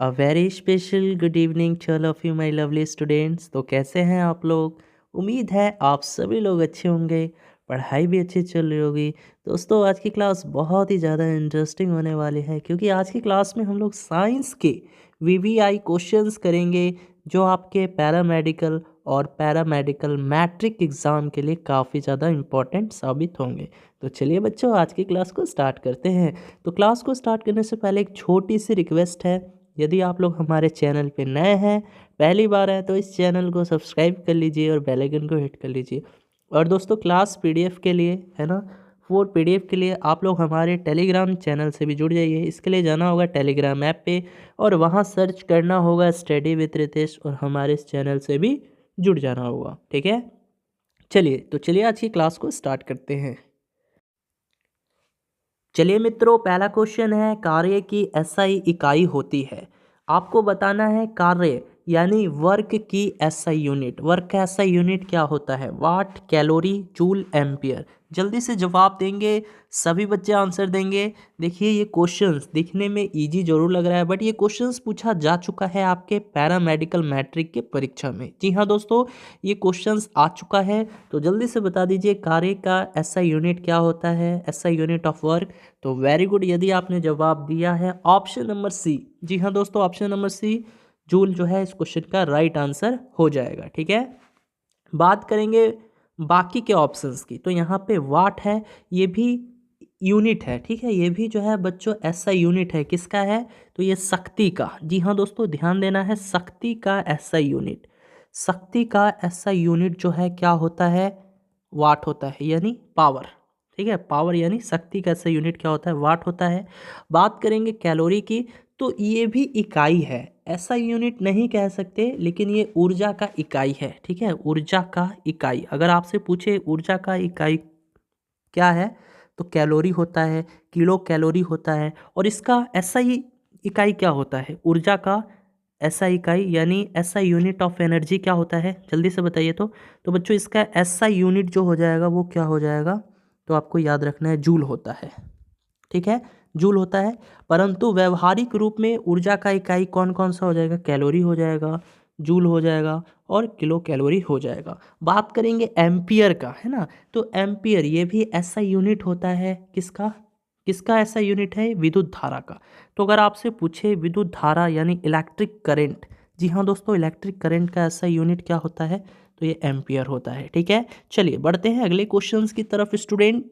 A very special good evening to all of you my lovely students. तो कैसे हैं आप लोग? उम्मीद है आप सभी लोग अच्छे होंगे, पढ़ाई भी अच्छी चल रही होगी। दोस्तों, आज की क्लास बहुत ही ज़्यादा इंटरेस्टिंग होने वाली है क्योंकि आज की क्लास में हम लोग साइंस के वीवीआई क्वेश्चंस करेंगे जो आपके पैरामेडिकल और पैरामेडिकल मैट्रिक एग्ज़ाम के लिए काफ़ी ज़्यादा इम्पोर्टेंट साबित होंगे। तो चलिए बच्चों, आज की क्लास को स्टार्ट करते हैं। तो क्लास को स्टार्ट करने से पहले एक छोटी सी रिक्वेस्ट है। यदि आप लोग हमारे चैनल पे नए हैं, पहली बार हैं, तो इस चैनल को सब्सक्राइब कर लीजिए और बेल आइकन को हिट कर लीजिए। और दोस्तों, क्लास पीडीएफ के लिए है ना, वो पीडीएफ के लिए आप लोग हमारे टेलीग्राम चैनल से भी जुड़ जाइए। इसके लिए जाना होगा टेलीग्राम ऐप पे और वहाँ सर्च करना होगा स्टडी विद रितेश और हमारे इस चैनल से भी जुड़ जाना होगा। ठीक है, चलिए आज की क्लास को स्टार्ट करते हैं। चलिए मित्रों, पहला क्वेश्चन है, कार्य की एसआई इकाई होती है। आपको बताना है कार्य यानी वर्क की एसआई यूनिट। वर्क का एसआई यूनिट क्या होता है? वाट, कैलोरी, जूल, एम्पियर। जल्दी से जवाब देंगे, सभी बच्चे आंसर देंगे। देखिए, ये क्वेश्चंस दिखने में इजी जरूर लग रहा है बट ये क्वेश्चंस पूछा जा चुका है आपके पैरामेडिकल मैट्रिक के परीक्षा में। जी हाँ दोस्तों, ये क्वेश्चंस आ चुका है। तो जल्दी से बता दीजिए, कार्य का एसआई यूनिट क्या होता है? SI unit of work. तो वेरी गुड, यदि आपने जवाब दिया है ऑप्शन नंबर सी। जी हाँ दोस्तों, ऑप्शन नंबर सी जूल जो है इस क्वेश्चन का राइट आंसर हो जाएगा। ठीक है, बात करेंगे बाकी के ऑप्शंस की। तो यहाँ पे वाट है, ये भी यूनिट है। ठीक है, ये भी जो है बच्चों ऐसा यूनिट है। किसका है? तो ये शक्ति का। जी हाँ दोस्तों, ध्यान देना है, शक्ति का ऐसा यूनिट। शक्ति का ऐसा यूनिट जो है क्या होता है? वाट होता है, यानी पावर। ठीक है, पावर यानी शक्ति का ऐसा यूनिट क्या होता है? वाट होता है। बात करेंगे कैलोरी की, तो ये भी इकाई है। ऐसा यूनिट नहीं कह सकते, लेकिन ये ऊर्जा का इकाई है। ठीक है, ऊर्जा का इकाई। अगर आपसे पूछे ऊर्जा का इकाई क्या है, तो कैलोरी होता है, किलो कैलोरी होता है। और इसका ऐसा ही इकाई क्या होता है? ऊर्जा का ऐसा इकाई यानी ऐसा यूनिट ऑफ एनर्जी क्या होता है? जल्दी से बताइए। तो बच्चों, इसका ऐसा यूनिट जो हो जाएगा वो क्या हो जाएगा? तो आपको याद रखना है, जूल होता है। ठीक है, जूल होता है। परंतु व्यवहारिक रूप में ऊर्जा का इकाई कौन कौन सा हो जाएगा? कैलोरी हो जाएगा, जूल हो जाएगा और किलो कैलोरी हो जाएगा। बात करेंगे एम्पियर का, है ना। तो एम्पियर ये भी ऐसा यूनिट होता है। किसका? किसका ऐसा यूनिट है? विद्युत धारा का। तो अगर आपसे पूछे विद्युत धारा यानी इलेक्ट्रिक करंट, जी हाँ दोस्तों, इलेक्ट्रिक करंट का ऐसा यूनिट क्या होता है? तो ये एम्पियर होता है। ठीक है, चलिए बढ़ते हैं अगले क्वेश्चंस की तरफ स्टूडेंट।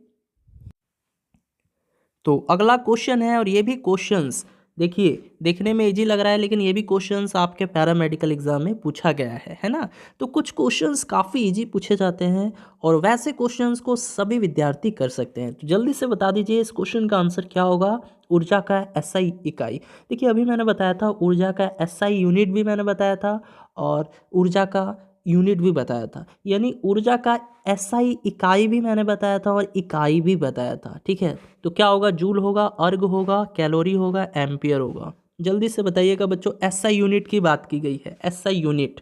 तो अगला क्वेश्चन है, और ये भी क्वेश्चंस देखिए देखने में इजी लग रहा है, लेकिन ये भी क्वेश्चंस आपके पैरामेडिकल एग्जाम में पूछा गया है ना। तो कुछ क्वेश्चंस काफ़ी इजी पूछे जाते हैं और वैसे क्वेश्चंस को सभी विद्यार्थी कर सकते हैं। तो जल्दी से बता दीजिए, इस क्वेश्चन का आंसर क्या होगा? ऊर्जा का एसआई इकाई। देखिए, अभी मैंने बताया था ऊर्जा का एसआई यूनिट भी मैंने बताया था और ऊर्जा का यूनिट भी बताया था, यानी ऊर्जा का एसआई इकाई भी मैंने बताया था और इकाई भी बताया था। ठीक है, तो क्या होगा? जूल होगा, अर्ग होगा, कैलोरी होगा, एम्पियर होगा। जल्दी से बताइएगा बच्चों, एसआई यूनिट की बात की गई है, एसआई यूनिट।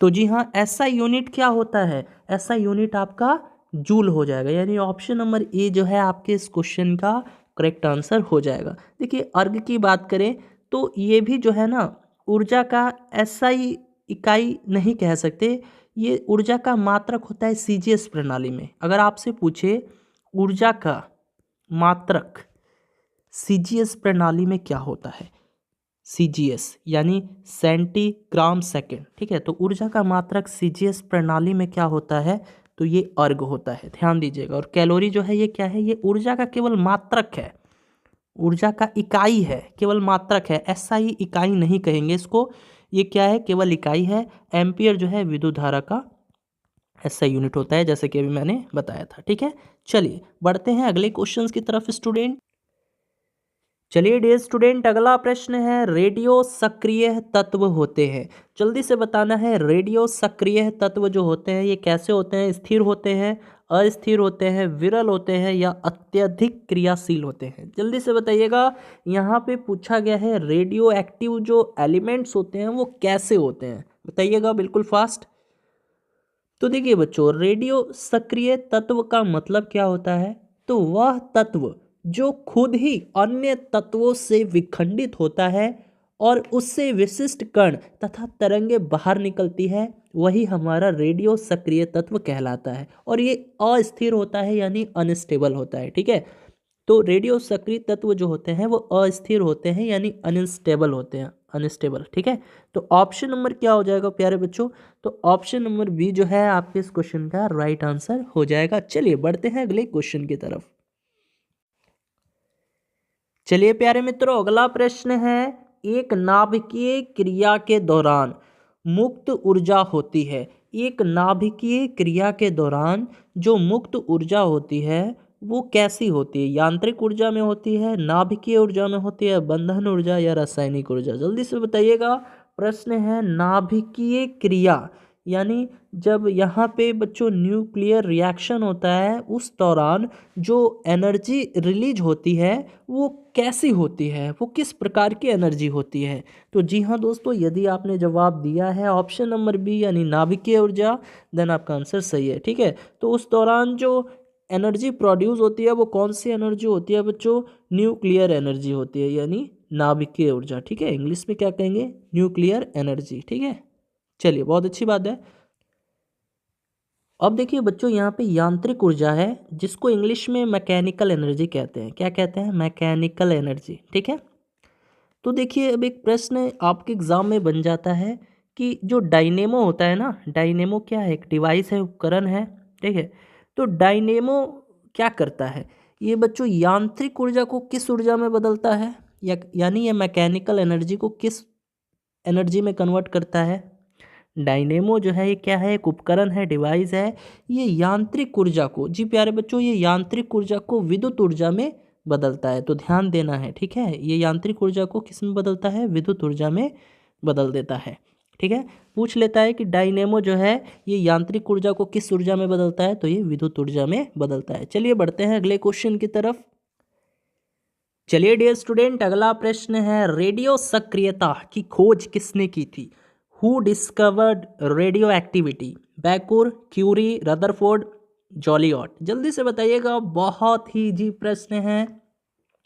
तो जी हाँ, एसआई यूनिट क्या होता है? एसआई यूनिट आपका जूल हो जाएगा, यानी ऑप्शन नंबर ए जो है आपके इस क्वेश्चन का करेक्ट आंसर हो जाएगा। देखिए, अर्ग की बात करें तो ये भी जो है ना, ऊर्जा का एसआई इकाई नहीं कह सकते, ये ऊर्जा का मात्रक होता है सीजीएस प्रणाली में। अगर आपसे पूछे ऊर्जा का मात्रक सीजीएस प्रणाली में क्या होता है? सीजीएस यानी सेंटीग्राम सेकेंड। ठीक है, तो ऊर्जा का मात्रक सीजीएस प्रणाली में क्या होता है? तो ये अर्ग होता है, ध्यान दीजिएगा। और कैलोरी जो है ये क्या है? ये ऊर्जा का केवल मात्रक है, ऊर्जा का इकाई है, केवल मात्रक है। एसआई इकाई नहीं कहेंगे इसको, ये क्या है? केवल इकाई है। एम्पियर जो है विद्युत धारा का एसआई यूनिट होता है, जैसे कि अभी मैंने बताया था। ठीक है, चलिए बढ़ते हैं अगले क्वेश्चंस की तरफ स्टूडेंट। चलिए डियर स्टूडेंट, अगला प्रश्न है, रेडियो सक्रिय तत्व होते हैं। जल्दी से बताना है, रेडियो सक्रिय तत्व जो होते हैं ये कैसे होते हैं? स्थिर होते हैं, अस्थिर होते हैं, विरल होते हैं या अत्यधिक क्रियाशील होते हैं? जल्दी से बताइएगा। यहाँ पे पूछा गया है रेडियो एक्टिव जो एलिमेंट्स होते हैं वो कैसे होते हैं, बताइएगा बिल्कुल फास्ट। तो देखिए बच्चों, रेडियो सक्रिय तत्व का मतलब क्या होता है? तो वह तत्व जो खुद ही अन्य तत्वों से विखंडित होता है और उससे विशिष्ट कण तथा तरंगे बाहर निकलती है, वही हमारा रेडियो सक्रिय तत्व कहलाता है। और ये अस्थिर होता है यानी अनस्टेबल होता है। ठीक है, तो रेडियो सक्रिय तत्व जो होते हैं वो अस्थिर होते हैं यानी अनस्टेबल होते हैं, अनस्टेबल। ठीक है, तो ऑप्शन नंबर क्या हो जाएगा प्यारे बच्चों? तो ऑप्शन नंबर बी जो है आपके इस क्वेश्चन का राइट आंसर हो जाएगा। चलिए बढ़ते हैं अगले क्वेश्चन की तरफ। चलिए प्यारे मित्रों, अगला प्रश्न है, एक नाभिकीय क्रिया के दौरान मुक्त ऊर्जा होती है। एक नाभिकीय क्रिया के दौरान जो मुक्त ऊर्जा होती है वो कैसी होती है? यांत्रिक ऊर्जा में होती है, नाभिकीय ऊर्जा में होती है, बंधन ऊर्जा या रासायनिक ऊर्जा? जल्दी से बताइएगा। प्रश्न है नाभिकीय क्रिया, यानी जब यहाँ पे बच्चों न्यूक्लियर रिएक्शन होता है उस दौरान जो एनर्जी रिलीज होती है वो कैसी होती है, वो किस प्रकार की एनर्जी होती है? तो जी हाँ दोस्तों, यदि आपने जवाब दिया है ऑप्शन नंबर बी यानी नाभिकीय ऊर्जा, देन आपका आंसर सही है। ठीक है, तो उस दौरान जो एनर्जी प्रोड्यूस होती है वो कौन सी एनर्जी होती है बच्चों? न्यूक्लियर एनर्जी होती है यानी नाभिकीय ऊर्जा। ठीक है, इंग्लिश में क्या कहेंगे? Nuclear energy. ठीक है, चलिए बहुत अच्छी बात है। अब देखिए बच्चों, यहाँ पे यांत्रिक ऊर्जा है जिसको इंग्लिश में मैकेनिकल एनर्जी कहते हैं। क्या कहते हैं? Mechanical energy. ठीक है, तो देखिए अब एक प्रश्न आपके एग्जाम में बन जाता है कि जो डायनेमो होता है ना, डायनेमो क्या है? एक डिवाइस है, उपकरण है। ठीक है, तो डायनेमो क्या करता है? ये बच्चों यांत्रिक ऊर्जा को किस ऊर्जा में बदलता है, या यानी ये मैकेनिकल एनर्जी को किस एनर्जी में कन्वर्ट करता है? डायनेमो जो है ये क्या है? एक उपकरण है, डिवाइस है। ये यांत्रिक ऊर्जा को, जी प्यारे बच्चों, ये यांत्रिक ऊर्जा को विद्युत ऊर्जा में बदलता है। तो ध्यान देना है। ठीक है, ये यांत्रिक ऊर्जा को किस में बदलता है? विद्युत ऊर्जा में बदल देता है। ठीक है, पूछ लेता है कि डायनेमो जो है ये यांत्रिक ऊर्जा को किस ऊर्जा में बदलता है? तो ये विद्युत ऊर्जा में बदलता है। चलिए बढ़ते हैं अगले क्वेश्चन की तरफ। चलिए डियर स्टूडेंट, अगला प्रश्न है, रेडियो सक्रियता की खोज किसने की थी? Who discovered radioactivity? Becquerel, Curie, Rutherford, Joliot? जल्दी से बताइएगा, बहुत ही जी प्रश्न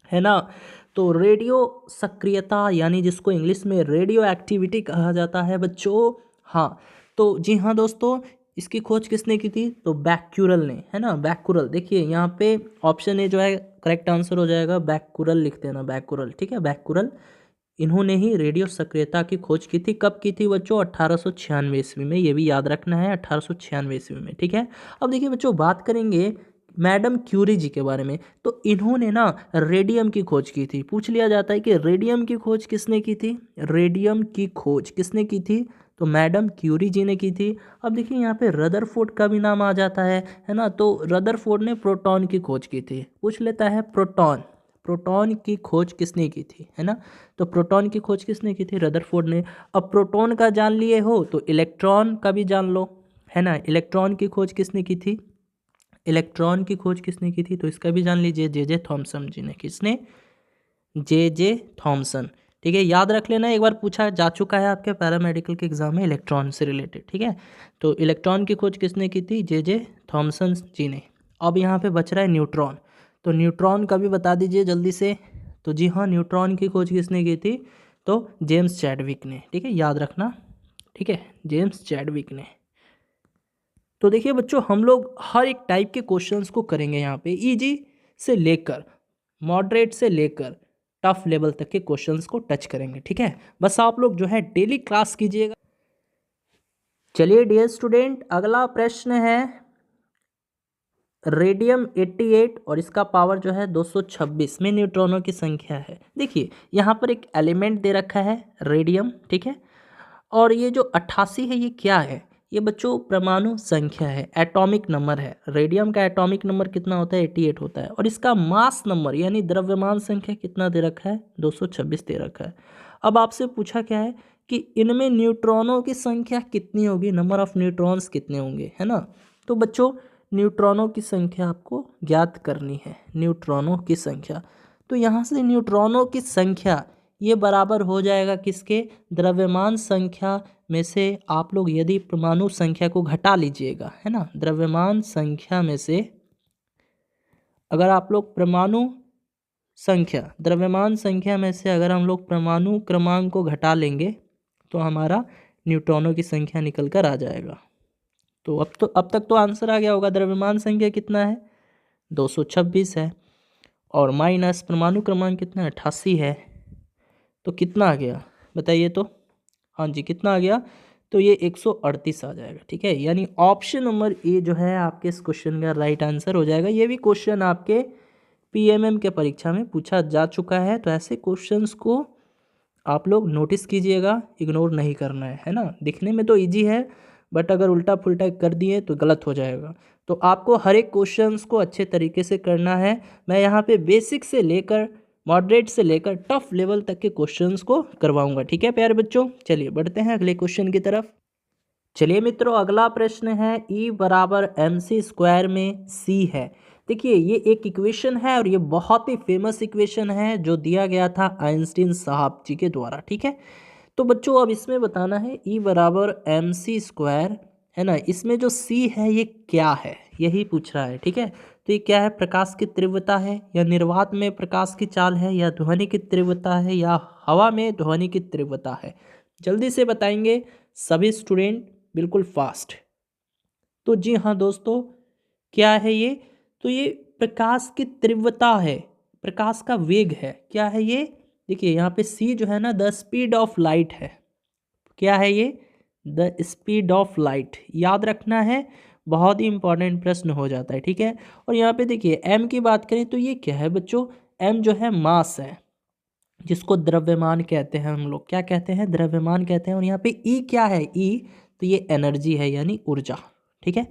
है ना। तो रेडियो सक्रियता यानी जिसको इंग्लिश में रेडियो एक्टिविटी कहा जाता है बच्चों, हाँ, तो जी हाँ दोस्तों, इसकी खोज किसने की थी? तो बैक्यूरल ने, है ना। बैक्यूरल, देखिए यहाँ पे ऑप्शन ए जो है करेक्ट आंसर हो जाएगा। बैक्यूरल लिख देना, बैक्यूरल। ठीक है, बैक्यूरल, इन्होंने ही रेडियो सक्रियता की खोज की थी। कब की थी बच्चों? 1896 ईस्वी में। ये भी याद रखना है, 1896 ईस्वी में। ठीक है, अब देखिए बच्चों, बात करेंगे मैडम क्यूरी जी के बारे में। तो इन्होंने ना रेडियम की खोज की थी। पूछ लिया जाता है कि रेडियम की खोज किसने की थी? रेडियम की खोज किसने की थी? तो मैडम क्यूरी जी ने की थी। अब देखिए यहाँ पे रदरफोर्ड का भी नाम आ जाता है ना। तो रदरफोर्ड ने प्रोटॉन की खोज की थी। पूछ लेता है प्रोटॉन, प्रोटॉन की खोज किसने की थी, है ना। तो प्रोटॉन की खोज किसने की थी? रदरफोर्ड ने। अब प्रोटॉन का जान लिए हो तो इलेक्ट्रॉन का भी जान लो, है ना। इलेक्ट्रॉन की खोज किसने की थी? इलेक्ट्रॉन की खोज किसने की थी? तो इसका भी जान लीजिए, जे थॉमसन जी ने। किसने? J Thomson. ठीक है, याद रख लेना, एक बार पूछा जा चुका है आपके पैरामेडिकल के एग्जाम में इलेक्ट्रॉन से रिलेटेड। ठीक है, तो इलेक्ट्रॉन की खोज किसने की थी? जे थॉमसन जी ने। अब यहाँ पे बच रहा है न्यूट्रॉन, तो न्यूट्रॉन का भी बता दीजिए जल्दी से। तो जी हाँ, न्यूट्रॉन की खोज किसने की थी? तो जेम्स चैडविक ने। ठीक है, याद रखना। ठीक है, जेम्स चैडविक ने। तो देखिए बच्चों, हम लोग हर एक टाइप के क्वेश्चंस को करेंगे यहाँ पे, इजी से लेकर मॉडरेट से लेकर टफ लेवल तक के क्वेश्चंस को टच करेंगे। ठीक है, बस आप लोग जो है डेली क्लास कीजिएगा। चलिए डियर स्टूडेंट, अगला प्रश्न है, रेडियम 88 और इसका पावर जो है 226 में न्यूट्रॉनों की संख्या है। देखिए यहाँ पर एक एलिमेंट दे रखा है रेडियम। ठीक है, और ये जो 88 है ये क्या है? ये बच्चों परमाणु संख्या है, एटॉमिक नंबर है। रेडियम का एटॉमिक नंबर कितना होता है? 88 होता है। और इसका मास नंबर यानी द्रव्यमान संख्या कितना दे रखा है? 226 दे रखा है। अब आपसे पूछा क्या है कि इनमें न्यूट्रॉनों की संख्या कितनी होगी, नंबर ऑफ न्यूट्रॉन्स कितने होंगे, है ना। तो बच्चों न्यूट्रॉनों की संख्या आपको ज्ञात करनी है, न्यूट्रॉनों की संख्या। तो यहाँ से न्यूट्रॉनों की संख्या ये बराबर हो जाएगा किसके? द्रव्यमान संख्या में से आप लोग यदि परमाणु संख्या को घटा लीजिएगा, है ना। द्रव्यमान संख्या में से अगर आप लोग परमाणु संख्या, द्रव्यमान संख्या में से अगर हम लोग परमाणु क्रमांक को घटा लेंगे तो हमारा न्यूट्रॉनों की संख्या निकल कर आ जाएगा। तो अब तक तो आंसर आ गया होगा। द्रव्यमान संख्या कितना है? 226 है। और माइनस परमाणु क्रमांक कितना है? 88 है। तो कितना आ गया बताइए तो? हाँ जी, कितना आ गया? तो ये 138 आ जाएगा। ठीक है, यानी ऑप्शन नंबर ए जो है आपके इस क्वेश्चन का राइट आंसर हो जाएगा। ये भी क्वेश्चन आपके पीएमएम के परीक्षा में पूछा जा चुका है। तो ऐसे क्वेश्चंस को आप लोग नोटिस कीजिएगा, इग्नोर नहीं करना है ना। दिखने में तो इजी है बट अगर उल्टा पुल्टा कर दिए तो गलत हो जाएगा। तो आपको हर एक क्वेश्चंस को अच्छे तरीके से करना है। मैं यहाँ पे बेसिक से लेकर मॉडरेट से लेकर टफ लेवल तक के क्वेश्चंस को करवाऊंगा। ठीक है प्यारे बच्चों, चलिए बढ़ते हैं अगले क्वेश्चन की तरफ। चलिए मित्रों, अगला प्रश्न है E बराबर mc² में c है। देखिए ये एक इक्वेशन है और ये बहुत ही फेमस इक्वेशन है जो दिया गया था आइंस्टीन साहब जी के द्वारा। ठीक है, तो बच्चों अब इसमें बताना है E बराबर mc² है ना, इसमें जो c है ये क्या है, यही पूछ रहा है। ठीक है, तो ये क्या है? प्रकाश की तीव्रता है, या निर्वात में प्रकाश की चाल है, या ध्वनि की तीव्रता है, या हवा में ध्वनि की तीव्रता है? जल्दी से बताएंगे सभी स्टूडेंट, बिल्कुल फास्ट। तो जी हाँ दोस्तों, क्या है ये? तो ये प्रकाश की तीव्रता है, प्रकाश का वेग है। क्या है ये? देखिए यहाँ पे c जो है ना, द स्पीड ऑफ लाइट है। क्या है ये? द स्पीड ऑफ लाइट, याद रखना है, बहुत ही इंपॉर्टेंट प्रश्न हो जाता है। ठीक है, और यहाँ पे देखिए m की बात करें तो ये क्या है बच्चों? m जो है मास है, जिसको द्रव्यमान कहते हैं हम लोग। क्या कहते हैं? द्रव्यमान कहते हैं। और यहाँ पे E क्या है? E तो ये एनर्जी है, यानी ऊर्जा। ठीक है,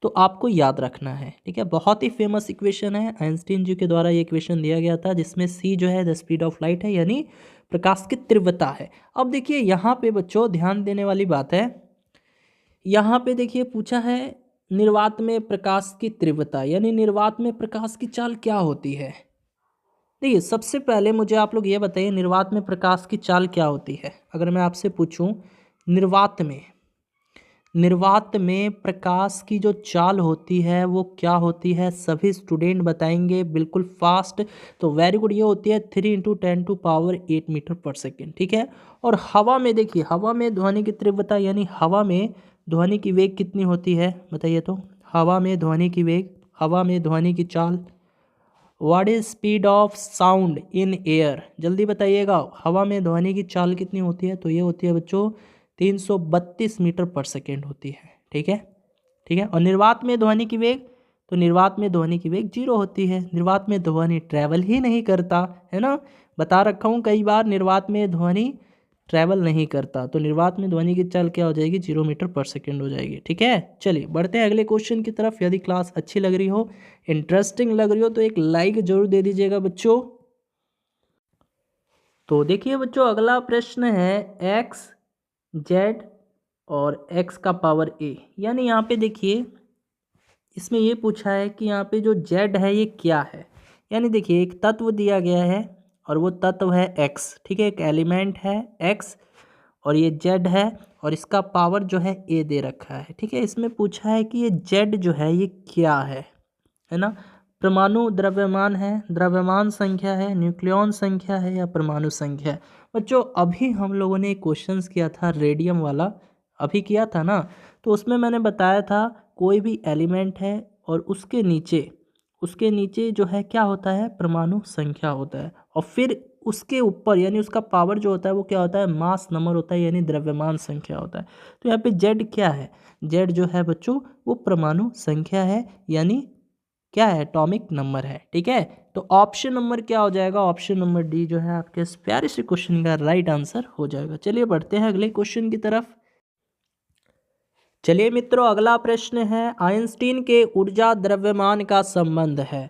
तो आपको याद रखना है। ठीक है, बहुत ही फेमस इक्वेशन है, आइंस्टीन जी के द्वारा ये इक्वेशन दिया गया था, जिसमें c जो है द स्पीड ऑफ लाइट है, यानी प्रकाश की तीव्रता है। अब देखिए यहाँ पे बच्चों ध्यान देने वाली बात है, यहाँ पे देखिए पूछा है निर्वात में प्रकाश की तीव्रता, यानी निर्वात में प्रकाश की चाल क्या होती है। देखिए सबसे पहले मुझे आप लोग ये बताइए, निर्वात में प्रकाश की चाल क्या होती है? अगर मैं आपसे पूछूं निर्वात में प्रकाश की जो चाल होती है वो क्या होती है? सभी स्टूडेंट बताएंगे बिल्कुल फास्ट। तो वेरी गुड, ये होती है 3 × 10⁸ मीटर/सेकेंड। ठीक है, और हवा में देखिए, हवा में ध्वनि की तीव्रता, यानी हवा में ध्वनि की वेग कितनी होती है बताइए तो? हवा में ध्वनि की वेग, हवा में ध्वनि की चाल, what is speed of sound in air? जल्दी बताइएगा, हवा में ध्वनि की चाल कितनी होती है? तो ये होती है बच्चों 332 मीटर/सेकेंड होती है। ठीक है, ठीक है, और निर्वात में ध्वनि की वेग, तो निर्वात में ध्वनि की वेग 0 होती है। निर्वात में ध्वनि ट्रैवल ही नहीं करता है ना, बता रखा हूँ कई बार, निर्वात में ध्वनि ट्रैवल नहीं करता। तो निर्वात में ध्वनि की चाल क्या हो जाएगी? 0 मीटर/सेकेंड हो जाएगी। ठीक है, चलिए बढ़ते हैं अगले क्वेश्चन की तरफ। यदि क्लास अच्छी लग रही हो, इंटरेस्टिंग लग रही हो, तो एक लाइक जरूर दे दीजिएगा बच्चों। तो देखिए बच्चों, अगला प्रश्न है एक्स जेड और x का पावर a, यानी यहाँ पे देखिए इसमें ये पूछा है कि यहाँ पे जो z है ये क्या है। यानी देखिए एक तत्व दिया गया है और वो तत्व है x। ठीक है, एक एलिमेंट है x और ये z है और इसका पावर जो है a दे रखा है। ठीक है, इसमें पूछा है कि ये z जो है ये क्या है ना? परमाणु द्रव्यमान है, द्रव्यमान संख्या है, न्यूक्लियॉन संख्या है, या परमाणु संख्या है? बच्चों अभी हम लोगों ने क्वेश्चंस किया था रेडियम वाला, अभी किया था ना, तो उसमें मैंने बताया था कोई भी एलिमेंट है और उसके नीचे जो है क्या होता है? परमाणु संख्या होता है, और फिर उसके ऊपर यानी उसका पावर जो होता है वो क्या होता है? मास नंबर होता है, यानी द्रव्यमान संख्या होता है। तो यहाँ पे जेड क्या है? जेड जो है बच्चों वो परमाणु संख्या है, यानी क्या है? एटॉमिक नंबर है। ठीक है, तो ऑप्शन नंबर क्या हो जाएगा? ऑप्शन नंबर डी जो है आपके इस प्यारे से क्वेश्चन का राइट आंसर हो जाएगा। चलिए बढ़ते हैं अगले क्वेश्चन की तरफ। चलिए मित्रों, अगला प्रश्न है आइंस्टीन के ऊर्जा द्रव्यमान का संबंध है।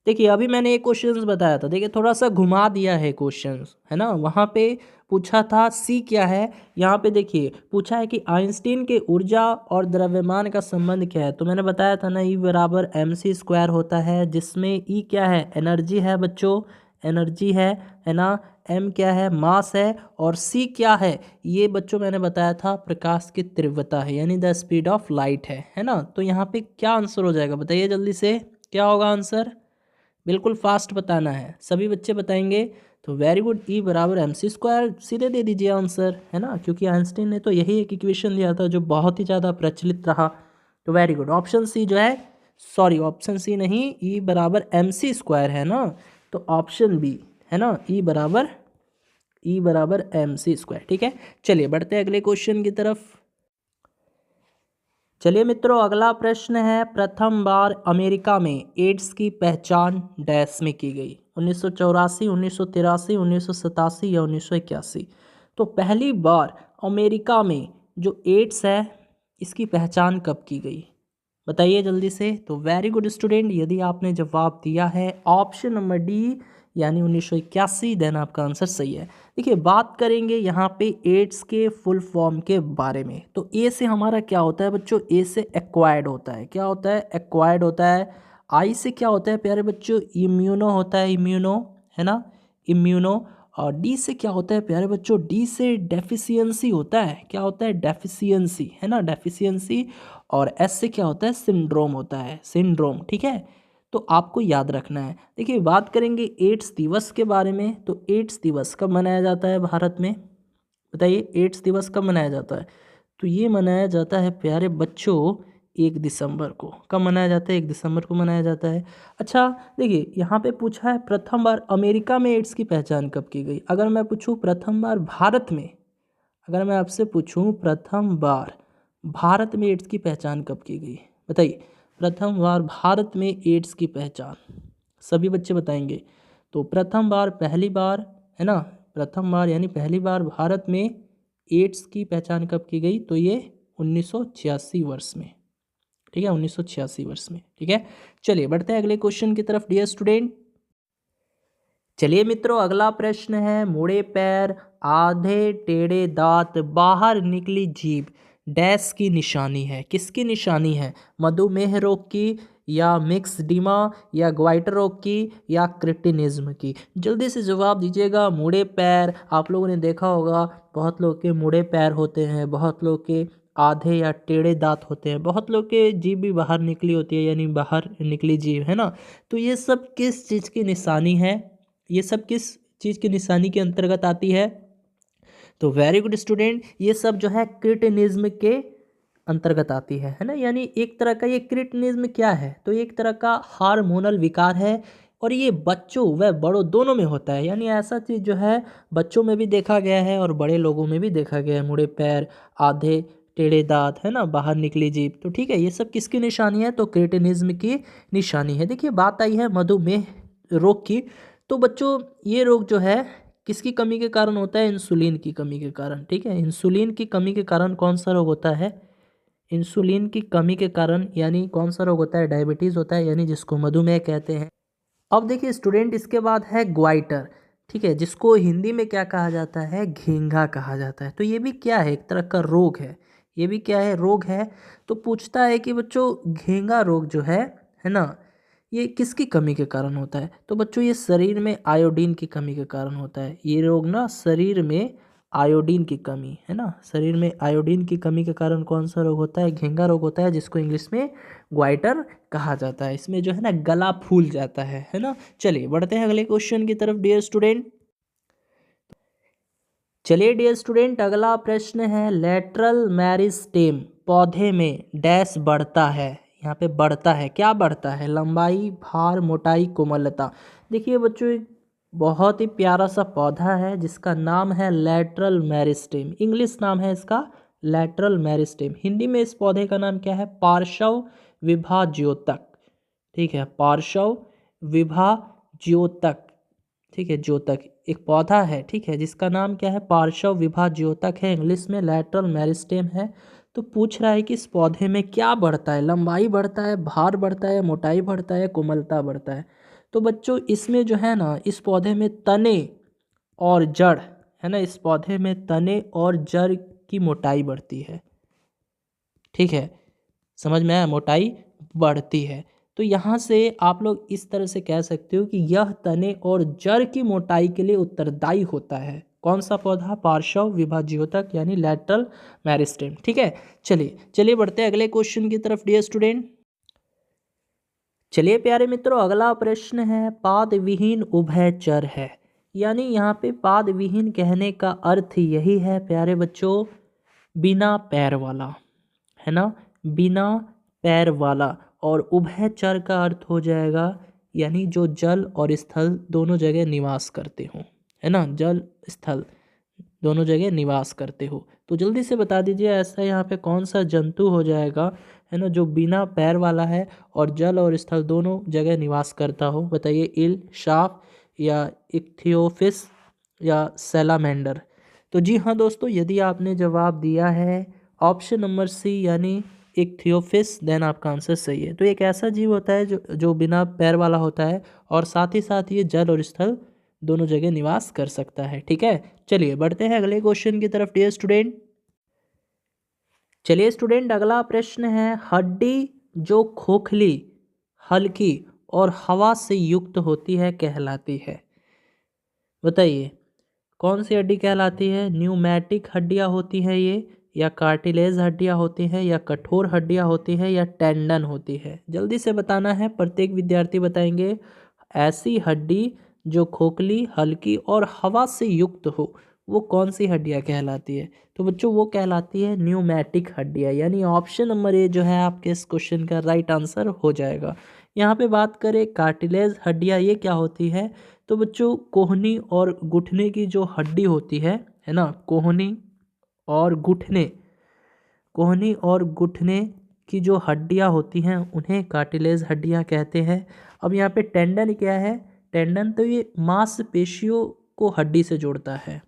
देखिए अभी मैंने एक क्वेश्चन बताया था, देखिए थोड़ा सा घुमा दिया है क्वेश्चन, है ना। वहाँ पे पूछा था सी क्या है, यहाँ पे देखिए पूछा है कि आइंस्टीन के ऊर्जा और द्रव्यमान का संबंध क्या है। तो मैंने बताया था ना, ई बराबर mc² होता है, जिसमें ई क्या है? एनर्जी है बच्चों, एनर्जी है ना। एम क्या है? मास है। और सी क्या है? ये बच्चों मैंने बताया था प्रकाश की तीव्रता है, यानी द स्पीड ऑफ लाइट है ना। तो यहाँ पे क्या आंसर हो जाएगा बताइए जल्दी से, क्या होगा आंसर? बिल्कुल फास्ट बताना है, सभी बच्चे बताएंगे। तो वेरी गुड, ई बराबर एम सी स्क्वायर सीधे दे दीजिए आंसर, है ना, क्योंकि आइंस्टीन ने तो यही एक इक्वेशन दिया था जो बहुत ही ज़्यादा प्रचलित रहा। तो वेरी गुड, ऑप्शन सी जो है, सॉरी ऑप्शन सी नहीं, ई बराबर एम सी स्क्वायर है ना, तो ऑप्शन बी है ना, ई बराबर एम सी स्क्वायर। ठीक है, चलिए बढ़ते हैं अगले क्वेश्चन की तरफ। चलिए मित्रों, अगला प्रश्न है, प्रथम बार अमेरिका में एड्स की पहचान डैश में की गई? 1984, 1983, 1987 या 1981? तो पहली बार अमेरिका में जो एड्स है इसकी पहचान कब की गई, बताइए जल्दी से। तो वेरी गुड स्टूडेंट, यदि आपने जवाब दिया है ऑप्शन नंबर डी यानी 1981, देन आपका आंसर सही है। देखिए, बात करेंगे यहाँ पे एड्स के फुल फॉर्म के बारे में। तो ए से हमारा क्या होता है बच्चों? ए से एक्वायर्ड होता है। क्या होता है? एक्वायर्ड होता है। आई से क्या होता है प्यारे बच्चों? इम्यूनो होता है, इम्यूनो, है ना, इम्यूनो। और डी से क्या होता है प्यारे बच्चों? डी से डेफिशिएंसी होता है। क्या होता है? डेफिशिएंसी, है ना, डेफिशिएंसी। और एस से क्या होता है? सिंड्रोम होता है, सिंड्रोम। ठीक है, तो आपको याद रखना है। देखिए, बात करेंगे एड्स दिवस के बारे में। तो एड्स दिवस कब मनाया जाता है भारत में? बताइए, एड्स दिवस कब मनाया जाता है? तो ये मनाया जाता है प्यारे बच्चों 1 दिसंबर को। कब मनाया जाता है? 1 दिसंबर को मनाया जाता है। अच्छा, देखिए यहाँ पे पूछा है प्रथम बार अमेरिका में एड्स की पहचान कब की गई। अगर मैं पूछूँ प्रथम बार भारत में, अगर मैं आपसे पूछूं प्रथम बार भारत में एड्स की पहचान कब की गई, बताइए। प्रथम बार भारत में एड्स की पहचान सभी बच्चे बताएंगे। तो प्रथम बार, पहली बार, है ना, प्रथम बार यानी पहली बार भारत में एड्स की पहचान कब की गई? तो ये 1986 वर्ष में। ठीक है, 1986 वर्ष में। ठीक है, चलिए बढ़ते हैं अगले क्वेश्चन की तरफ डियर स्टूडेंट। चलिए मित्रों, अगला प्रश्न है, मुड़े पैर, आधे टेढ़े दांत, बाहर निकली जीभ डैश की निशानी है? किसकी निशानी है? मधुमेह रोग की, या मिक्सडीमा, या ग्वाइटर रोग की, या क्रिटिनिज्म की? जल्दी से जवाब दीजिएगा। मुड़े पैर, आप लोगों ने देखा होगा बहुत लोग के मुड़े पैर होते हैं, बहुत लोग के आधे या टेढ़े दांत होते हैं, बहुत लोग के जीभ भी बाहर निकली होती है, यानी बाहर निकली जीभ, है ना। तो ये सब किस चीज़ की निशानी है? ये सब किस चीज़ की निशानी के अंतर्गत आती है? तो वेरी गुड स्टूडेंट, ये सब जो है क्रिटिनिज्म के अंतर्गत आती है ना। यानी एक तरह का ये क्रिटिनिज्म क्या है? तो एक तरह का हार्मोनल विकार है, और ये बच्चों व बड़ों दोनों में होता है। यानी ऐसा चीज़ जो है बच्चों में भी देखा गया है और बड़े लोगों में भी देखा गया है। मुड़े पैर, आधे टेढ़े दांत, है ना, बाहर निकली जीभ। तो ठीक है, ये सब किसकी निशानी है? तो क्रिटिनिज्म की निशानी है। देखिए, बात आई है मधुमेह रोग की। तो बच्चों, ये रोग जो है किसकी कमी के कारण होता है? इंसुलिन की कमी के कारण। ठीक है, इंसुलिन की कमी के कारण कौन सा रोग होता है? इंसुलिन की कमी के कारण यानी कौन सा रोग होता है? डायबिटीज़ होता है, यानी जिसको मधुमेह कहते हैं। अब देखिए स्टूडेंट, इसके बाद है ग्वाइटर। ठीक है, जिसको हिंदी में क्या कहा जाता है? घेंघा कहा जाता है। तो ये भी क्या है? एक तरह का रोग है। ये भी क्या है? रोग है। तो पूछता है कि बच्चों, घेंघा रोग जो है ना, ये किसकी कमी के कारण होता है? तो बच्चों, ये शरीर में आयोडीन की कमी के कारण होता है। ये रोग ना शरीर में आयोडीन की कमी, है ना, शरीर में आयोडीन की कमी के कारण कौन सा रोग होता है? घेंघा रोग होता है, जिसको इंग्लिश में ग्वाइटर कहा जाता है। इसमें जो है ना गला फूल जाता है ना। चलिए बढ़ते हैं अगले क्वेश्चन की तरफ डियर स्टूडेंट। चलिए डियर स्टूडेंट, अगला प्रश्न है, लेटरल मेरिस्टेम पौधे में डैश बढ़ता है? यहाँ पे बढ़ता है, क्या बढ़ता है? लंबाई, भार, मोटाई, कोमलता। देखिए बच्चों, एक बहुत ही प्यारा सा पौधा है जिसका नाम है लेटरल मेरिस्टेम। इंग्लिश नाम है इसका लेटरल मेरिस्टेम। हिंदी में इस पौधे का नाम क्या है? पार्श्व विभा ज्योतक। ठीक है, पार्श्व विभा ज्योतक। ठीक है, ज्योतक एक पौधा है, ठीक है, जिसका नाम क्या है? पार्श्व विभा ज्योतक है, इंग्लिश में लेटरल मेरिस्टेम है। तो पूछ रहा है कि इस पौधे में क्या बढ़ता है? लंबाई बढ़ता है, भार बढ़ता है, मोटाई बढ़ता है, कोमलता बढ़ता है। तो बच्चों, इसमें जो है ना, इस पौधे में तने और जड़, है ना, इस पौधे में तने और जड़ की मोटाई बढ़ती है। ठीक है, समझ में आया? मोटाई बढ़ती है। तो यहाँ से आप लोग इस तरह से कह सकते हो कि यह तने और जड़ की मोटाई के लिए उत्तरदायी होता है। कौन सा पौधा? पार्श्व विभाज्योतक यानी लेटरल मेरिस्टेम। ठीक है, चलिए चलिए बढ़ते हैं अगले क्वेश्चन की तरफ डियर स्टूडेंट। चलिए प्यारे मित्रों, अगला प्रश्न है पाद विहीन उभयचर है। यानी यहाँ पे पाद विहीन कहने का अर्थ यही है प्यारे बच्चों, बिना पैर वाला, है ना, बिना पैर वाला। और उभयचर का अर्थ हो जाएगा यानी जो जल और स्थल दोनों जगह निवास करते हो, है ना, जल स्थल दोनों जगह निवास करते हो। तो जल्दी से बता दीजिए ऐसा यहाँ पे कौन सा जंतु हो जाएगा, है ना, जो बिना पैर वाला है और जल और स्थल दोनों जगह निवास करता हो। बताइए, इल, साप या इक्थियोफिस या सैलामेंडर। तो जी हाँ दोस्तों, यदि आपने जवाब दिया है ऑप्शन नंबर सी यानी इक्थियोफिस, देन आपका आंसर सही है। तो एक ऐसा जीव होता है जो बिना पैर वाला होता है और साथ ही साथ ये जल और स्थल दोनों जगह निवास कर सकता है। ठीक है, चलिए बढ़ते हैं अगले क्वेश्चन की तरफ डियर स्टूडेंट। चलिए स्टूडेंट, अगला प्रश्न है हड्डी जो खोखली, हल्की और हवा से युक्त होती है कहलाती है। बताइए कौन सी हड्डी कहलाती है? न्यूमैटिक हड्डियाँ होती हैं ये, या कार्टिलेज हड्डियाँ होती हैं, या कठोर हड्डियाँ होती हैं, या टेंडन होती है? जल्दी से बताना है, प्रत्येक विद्यार्थी बताएंगे। ऐसी हड्डी जो खोखली, हल्की और हवा से युक्त हो वो कौन सी हड्डियाँ कहलाती है? तो बच्चों वो कहलाती है न्यूमैटिक हड्डियाँ, यानी ऑप्शन नंबर ए जो है आपके इस क्वेश्चन का राइट आंसर हो जाएगा। यहाँ पे बात करें कार्टिलेज हड्डियाँ ये क्या होती है, तो बच्चों कोहनी और घुटने की जो हड्डी होती है ना, कोहनी और घुटने की जो हड्डियाँ होती हैं उन्हें कार्टिलेज हड्डियाँ कहते हैं। अब यहाँ पे टेंडन क्या है? टेंडन तो ये मांसपेशियों को हड्डी से जोड़ता है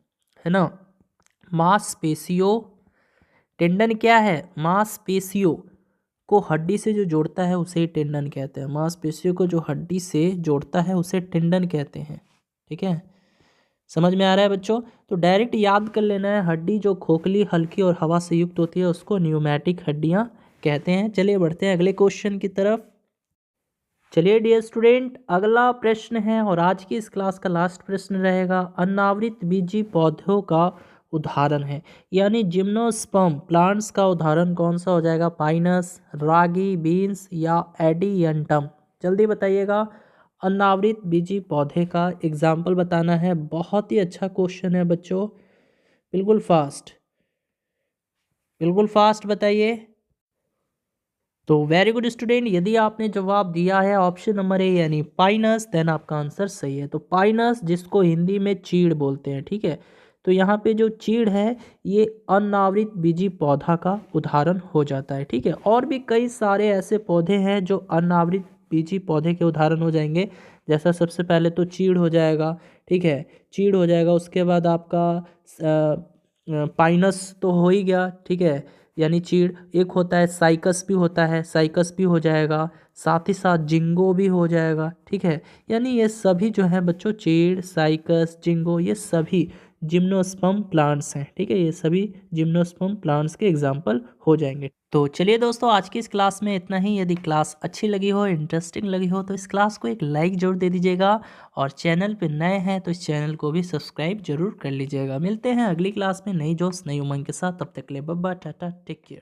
ना, मांसपेशियों। टेंडन क्या है? मांसपेशियों को हड्डी से जो जोड़ता है उसे ही टेंडन कहते हैं। मांसपेशियों को जो हड्डी से जोड़ता है उसे टेंडन कहते हैं। ठीक है, समझ में आ रहा है बच्चों? तो डायरेक्ट याद कर लेना है, हड्डी जो खोखली, हल्की और हवा से युक्त होती है उसको न्यूमैटिक हड्डियाँ कहते हैं। चलिए बढ़ते हैं अगले क्वेश्चन की तरफ। चलिए डियर स्टूडेंट, अगला प्रश्न है और आज की इस क्लास का लास्ट प्रश्न रहेगा, अनावृत बीजी पौधों का उदाहरण है, यानी जिम्नोस्पर्म प्लांट्स का उदाहरण कौन सा हो जाएगा? पाइनस, रागी, बीन्स या एडियंटम? जल्दी बताइएगा। अनावृत बीजी पौधे का एग्जाम्पल बताना है। बहुत ही अच्छा क्वेश्चन है बच्चों, बिल्कुल फास्ट बताइए। तो वेरी गुड स्टूडेंट, यदि आपने जवाब दिया है ऑप्शन नंबर ए यानी पाइनस, देन आपका आंसर सही है। तो पाइनस जिसको हिंदी में चीड़ बोलते हैं, ठीक है, तो यहाँ पे जो चीड़ है ये अनावृत बीजी पौधा का उदाहरण हो जाता है। ठीक है, और भी कई सारे ऐसे पौधे हैं जो अनावृत बीजी पौधे के उदाहरण हो जाएंगे। जैसा सबसे पहले तो चीड़ हो जाएगा, ठीक है, चीड़ हो जाएगा। उसके बाद आपका पाइनस तो हो ही गया, ठीक है, यानी चीड़। एक होता है साइकस भी होता है, साइकस भी हो जाएगा, साथ ही साथ जिंगो भी हो जाएगा। ठीक है, यानी ये सभी जो है बच्चों, चीड़, साइकस, जिंगो, ये सभी जिम्नोस्पर्म प्लांट्स हैं। ठीक है, ये सभी जिम्नोस्पर्म प्लांट्स के एग्जाम्पल हो जाएंगे। तो चलिए दोस्तों, आज की इस क्लास में इतना ही। यदि क्लास अच्छी लगी हो, इंटरेस्टिंग लगी हो, तो इस क्लास को एक लाइक जरूर दे दीजिएगा, और चैनल पे नए हैं तो इस चैनल को भी सब्सक्राइब जरूर कर लीजिएगा। मिलते हैं अगली क्लास में नई जोश नई उमंग के साथ। तब तक के लिए bye bye, tata, take care.